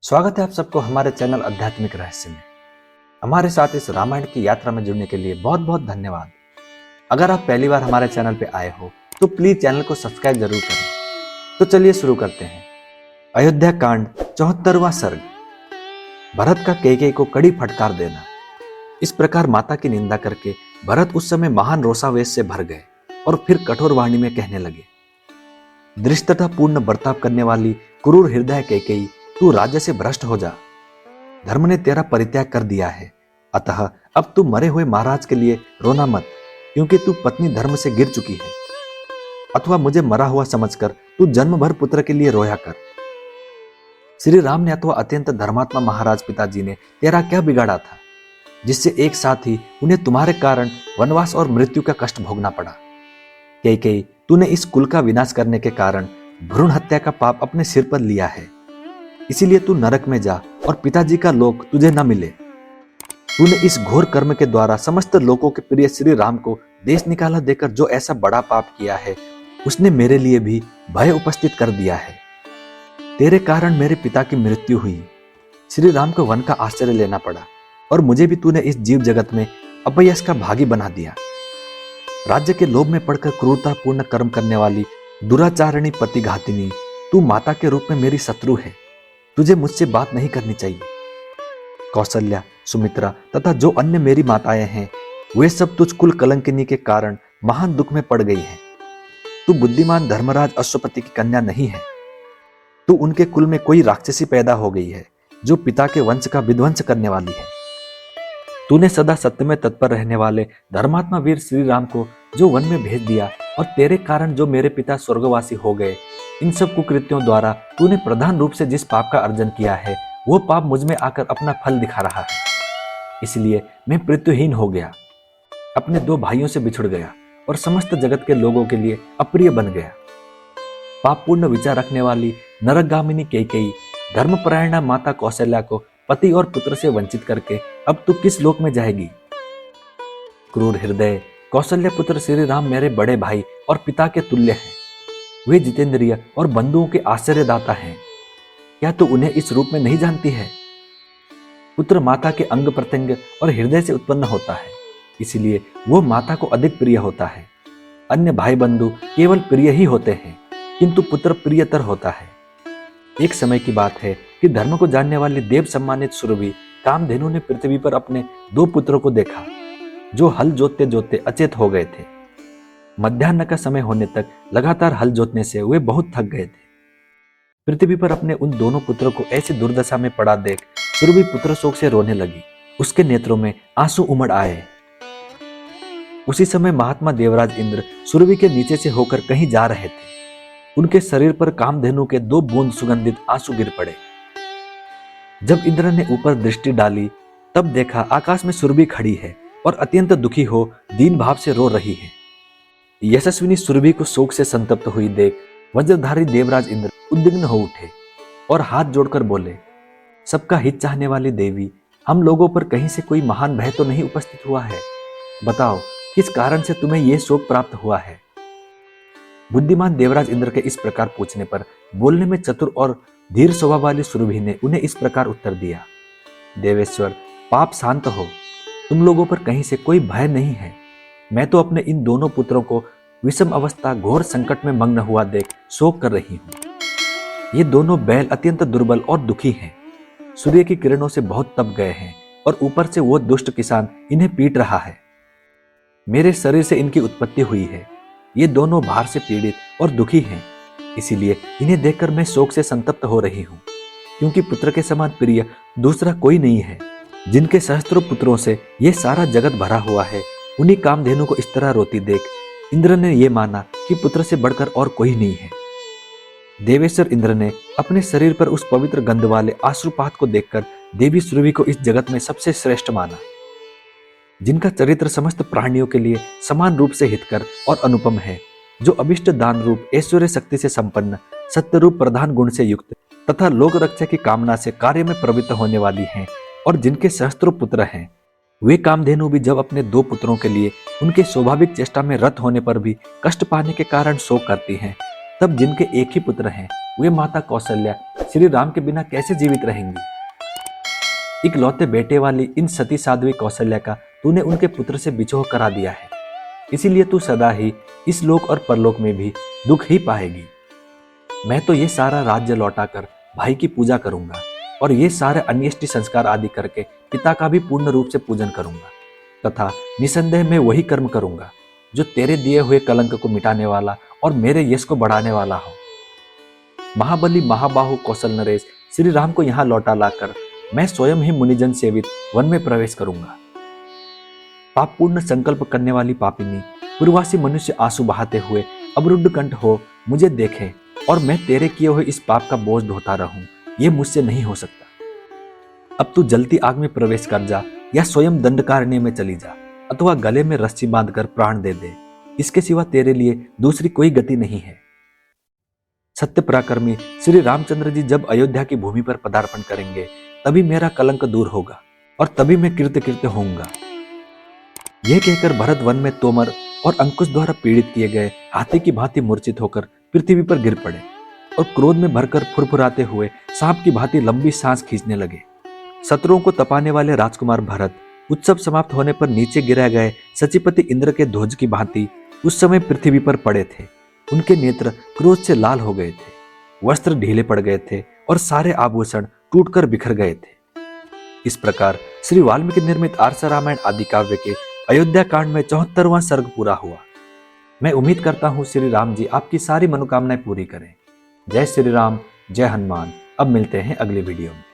स्वागत है आप सबको हमारे चैनल आध्यात्मिक रहस्य में। हमारे साथ इस रामायण की यात्रा में जुड़ने के लिए बहुत बहुत धन्यवाद। अगर आप पहली बार हमारे चैनल पे आए हो तो प्लीज चैनल को सब्सक्राइब जरूर करें। तो चलिए शुरू करते हैं। अयोध्या कांड 74वां सर्ग। भरत का कैकेयी को कड़ी फटकार देना। इस प्रकार माता की निंदा करके भरत उस समय महान रोषावेश से भर गए और फिर कठोर वाणी में कहने लगे, धृष्टतापूर्ण बर्ताव करने वाली क्रूर हृदय कैकेयी, तू राज्य से भ्रष्ट हो जा। धर्म ने तेरा परित्याग कर दिया है, अतः अब तू मरे हुए महाराज के लिए रोना मत, क्योंकि तू पत्नी धर्म से गिर चुकी है। अथवा मुझे मरा हुआ समझकर तू जन्म भर पुत्र के लिए रोया कर। श्री राम ने अथवा अत्यंत धर्मात्मा महाराज पिताजी ने तेरा क्या बिगाड़ा था, जिससे एक साथ ही उन्हें तुम्हारे कारण वनवास और मृत्यु का कष्ट भोगना पड़ा। कैकेयी, तूने इस कुल का विनाश करने के कारण भ्रूण हत्या का पाप अपने सिर पर लिया है, इसीलिए तू नरक में जा और पिताजी का लोक तुझे न मिले। तूने इस घोर कर्म के द्वारा समस्त लोगों के प्रिय श्री राम को देश निकाला देकर जो ऐसा बड़ा पाप किया है, उसने मेरे लिए भी भय उपस्थित कर दिया है। तेरे कारण मेरे पिता की मृत्यु हुई, श्री राम को वन का आश्रय लेना पड़ा और मुझे भी तूने इस जीव जगत में अपयश का भागी बना दिया। राज्य के लोभ में पड़कर क्रूरतापूर्ण कर्म करने वाली दुराचारिणी पतिघातिनी, तू माता के रूप में मेरी शत्रु है। तुझे मुझसे बात नहीं करनी चाहिए। कौशल्या, सुमित्रा तथा जो अन्य मेरी माताएं हैं, वे सब तुझ कुल कलंकिनी के कारण महान दुख में पड़ गई हैं। तू बुद्धिमान धर्मराज अश्वपति की कन्या नहीं है। तू उनके कुल में कोई राक्षसी पैदा हो गई है, जो पिता के वंश का विध्वंस करने वाली है। तूने सदा सत्य में तत्पर रहने वाले धर्मात्मा वीर श्री राम को जो वन में भेज दिया, और तेरे कारण जो मेरे पिता स्वर्गवासी हो गए, इन सब कुकृत्यों द्वारा तूने प्रधान रूप से जिस पाप का अर्जन किया है, वो पाप मुझ में आकर अपना फल दिखा रहा है। इसलिए मैं पृथ्वीहीन हो गया, अपने दो भाइयों से बिछुड़ गया और समस्त जगत के लोगों के लिए अप्रिय बन गया। पापपूर्ण विचार रखने वाली नरकगामिनी कैकेयी, धर्मपरायणा माता कौशल्या को पति और पुत्र से वंचित करके अब तू किस लोक में जाएगी। क्रूर हृदय कौशल्या पुत्र श्री राम मेरे बड़े भाई और पिता के तुल्य हैं। वे जितेंद्रिय और बंधुओं के आश्चर्यदाता हैं। क्या तू उन्हें इस रूप में नहीं जानती है? पुत्र माता के अंग प्रत्यंग और हृदय से उत्पन्न होता है, इसलिए वो माता को अधिक प्रिय होता है। अन्य भाई बंधु केवल प्रिय ही होते हैं, किंतु पुत्र प्रियतर होता है। एक समय की बात है कि धर्म को जानने वाले देव सम्मानित सुरभि कामधेनु ने पृथ्वी पर अपने दो पुत्रों को देखा, जो हल जोतते जोतते अचेत हो गए थे। मध्याह्न का समय होने तक लगातार हल जोतने से वे बहुत थक गए थे। पृथ्वी पर अपने उन दोनों पुत्रों को ऐसी दुर्दशा में पड़ा देख सुरभि पुत्र शोक से रोने लगी। उसके नेत्रों में आंसू उमड़ आए। उसी समय महात्मा देवराज इंद्र सुरभि के नीचे से होकर कहीं जा रहे थे। उनके शरीर पर कामधेनु के 2 बूंद सुगंधित आंसू गिर पड़े। जब इंद्र ने ऊपर दृष्टि डाली, तब देखा आकाश में सुरभि खड़ी है और अत्यंत दुखी हो दीन भाव से रो रही है। यशस्विनी सुरभि को शोक से संतप्त हुई देख वज्रधारी देवराज इंद्र उद्विग्न हो उठे और हाथ जोड़कर बोले, सबका हित चाहने वाली देवी, हम लोगों पर कहीं से कोई महान भय तो नहीं उपस्थित हुआ है? बताओ, किस कारण से तुम्हें यह शोक प्राप्त हुआ है? बुद्धिमान देवराज इंद्र के इस प्रकार पूछने पर बोलने में चतुर और धीर स्वभाव वाली सुरभि ने उन्हें इस प्रकार उत्तर दिया, देवेश्वर, पाप शांत हो, तुम लोगों पर कहीं से कोई भय नहीं है। मैं तो अपने इन दोनों पुत्रों को विषम अवस्था घोर संकट में मग्न हुआ देख शोक कर रही हूं। ये दोनों बैल अत्यंत दुर्बल और दुखी हैं। सूर्य की किरणों से बहुत तप गए हैं और ऊपर से वो दुष्ट किसान इन्हें पीट रहा है। मेरे शरीर से इनकी उत्पत्ति हुई है। ये दोनों भार से पीड़ित और दुखी हैं, इसीलिए इन्हें देखकर मैं शोक से संतप्त हो रही हूं, क्योंकि पुत्र के समान प्रिय दूसरा कोई नहीं है। जिनके सहस्त्रों पुत्रों से ये सारा जगत भरा हुआ है, उन्हीं कामधेनु को इस तरह रोती देख इंद्र ने यह माना कि पुत्र से बढ़कर और कोई नहीं है। देवेश्वर इंद्र ने अपने शरीर पर उस पवित्र गंध वाले आश्रुपात को देखकर देवी सुरभि को इस जगत में सबसे श्रेष्ठ माना। जिनका चरित्र समस्त प्राणियों के लिए समान रूप से हितकर और अनुपम है, जो अभिष्ट दान रूप ऐश्वर्य शक्ति से संपन्न, सत्य रूप प्रधान गुण से युक्त तथा लोक रक्षा की कामना से कार्य में प्रवृत्त होने वाली हैं, और जिनके सहस्त्रों पुत्र हैं, वे कामधेनु भी जब अपने 2 पुत्रों के लिए उनके स्वाभाविक चेष्टा में रत होने पर भी कष्ट पाने के कारण शोक करती हैं, तब जिनके एक ही पुत्र हैं, वे माता कौशल्या श्री राम के बिना कैसे जीवित रहेंगी? इकलौते बेटे वाली इन सती साध्वी कौशल्या का तूने उनके पुत्र से बिछोह करा दिया है, इसीलिए तू सदा ही इस लोक और परलोक में भी दुख ही पाएगी। मैं तो ये सारा राज्य लौटाकर भाई की पूजा करूंगा और ये सारे अन्येष्टि संस्कार आदि करके पिता का भी पूर्ण रूप से पूजन करूंगा तथा निसंदेह मैं वही कर्म करूंगा जो तेरे दिए हुए कलंक को मिटाने वाला और मेरे यश को बढ़ाने वाला हो। महाबली महाबाहु कौशल नरेश श्री राम को यहाँ लौटा लाकर मैं स्वयं ही मुनिजन सेवित वन में प्रवेश करूंगा। पापपूर्ण संकल्प करने वाली पापिनी पूर्वासी मनुष्य आंसू बहाते हुए अवरुद्ध कंठ हो मुझे देखे और मैं तेरे किए हुए इस पाप का बोझ ढोता रहूं, ये मुझसे नहीं हो सकता। अब तू जलती आग में प्रवेश कर जा या स्वयं दंडकारण्य में चली जा अथवा गले में रस्सी बांधकर प्राण दे दे, इसके सिवा तेरे लिए दूसरी कोई गति नहीं है। सत्य पराक्रमी श्री रामचंद्र जी जब अयोध्या की भूमि पर पदार्पण करेंगे तभी मेरा कलंक दूर होगा और तभी मैं कृत्य कृत्य होऊंगा। यह कहकर भरत वन में तोमर और अंकुश द्वारा पीड़ित किए गए हाथी की भांति मूर्छित होकर पृथ्वी पर गिर पड़े और क्रोध में भरकर फुरफुराते हुए सांप की भांति लंबी सांस खींचने लगे। शत्रुओं को तपाने वाले राजकुमार भरत उत्सव समाप्त होने पर नीचे गिरा गए सचिपति इंद्र के ध्वज की भांति उस समय पृथ्वी पर पड़े थे। उनके नेत्र क्रोध से लाल हो गए थे, वस्त्र ढीले पड़ गए थे और सारे आभूषण टूटकर बिखर गए थे। इस प्रकार श्री वाल्मीकि निर्मित आर्ष रामायण आदि काव्य के अयोध्या कांड में 74वां सर्ग पूरा हुआ। मैं उम्मीद करता हूँ श्री राम जी आपकी सारी मनोकामनाएं पूरी करें। जय श्री राम, जय हनुमान। अब मिलते हैं अगली वीडियो में।